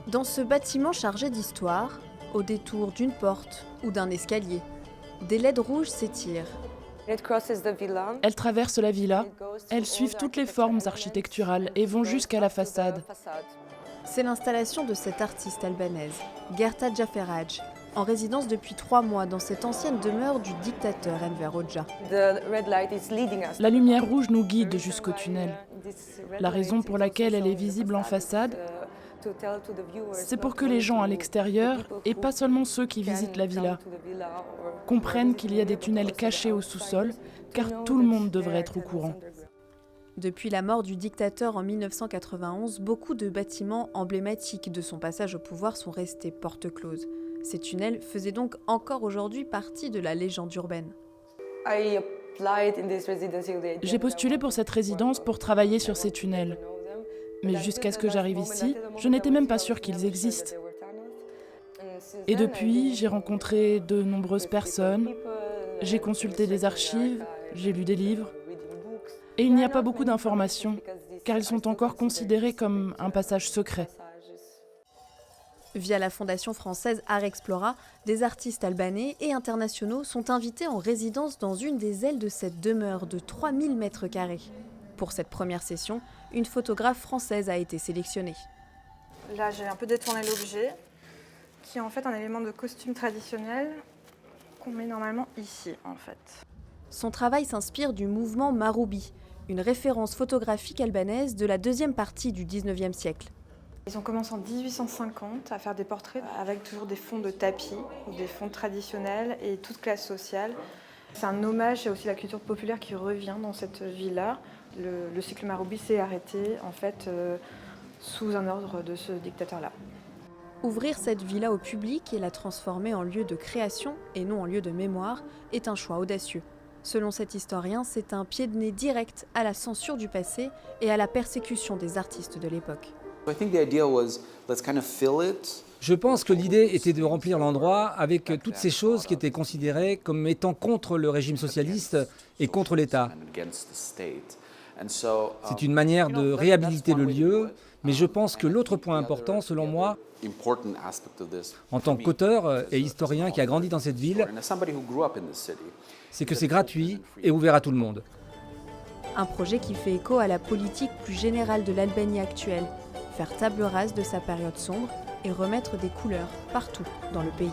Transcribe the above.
Dans ce bâtiment chargé d'histoire, au détour d'une porte ou d'un escalier, des LED rouges s'étirent. Elles traversent la villa, elles suivent toutes les formes architecturales et vont jusqu'à la façade. C'est l'installation de cette artiste albanaise, Gerta Djaferaj, en résidence depuis 3 mois dans cette ancienne demeure du dictateur Enver Hoxha. La lumière rouge nous guide jusqu'au tunnel. La raison pour laquelle elle est visible en façade, c'est pour que les gens à l'extérieur, et pas seulement ceux qui visitent la villa, comprennent qu'il y a des tunnels cachés au sous-sol, car tout le monde devrait être au courant. Depuis la mort du dictateur en 1991, beaucoup de bâtiments emblématiques de son passage au pouvoir sont restés porte close. Ces tunnels faisaient donc encore aujourd'hui partie de la légende urbaine. J'ai postulé pour cette résidence pour travailler sur ces tunnels. Mais jusqu'à ce que j'arrive ici, je n'étais même pas sûre qu'ils existent. Et depuis, j'ai rencontré de nombreuses personnes, j'ai consulté des archives, j'ai lu des livres. Et il n'y a pas beaucoup d'informations, car ils sont encore considérés comme un passage secret. Via la fondation française Art Explora, des artistes albanais et internationaux sont invités en résidence dans une des ailes de cette demeure de 3000 mètres carrés. Pour cette première session, une photographe française a été sélectionnée. Là, j'ai un peu détourné l'objet, qui est en fait un élément de costume traditionnel qu'on met normalement ici, en fait. Son travail s'inspire du mouvement Maroubi, une référence photographique albanaise de la deuxième partie du 19e siècle. Ils ont commencé en 1850 à faire des portraits avec toujours des fonds de tapis, des fonds traditionnels et toute classe sociale. C'est un hommage à aussi la culture populaire qui revient dans cette villa. Le cycle Maroubi s'est arrêté en fait sous un ordre de ce dictateur-là. Ouvrir cette villa au public et la transformer en lieu de création et non en lieu de mémoire est un choix audacieux. Selon cet historien, c'est un pied de nez direct à la censure du passé et à la persécution des artistes de l'époque. Je pense que l'idée était de remplir l'endroit avec toutes ces choses qui étaient considérées comme étant contre le régime socialiste et contre l'État. C'est une manière de réhabiliter le lieu, mais je pense que l'autre point important, selon moi, en tant qu'auteur et historien qui a grandi dans cette ville, c'est que c'est gratuit et ouvert à tout le monde. Un projet qui fait écho à la politique plus générale de l'Albanie actuelle, faire table rase de sa période sombre et remettre des couleurs partout dans le pays.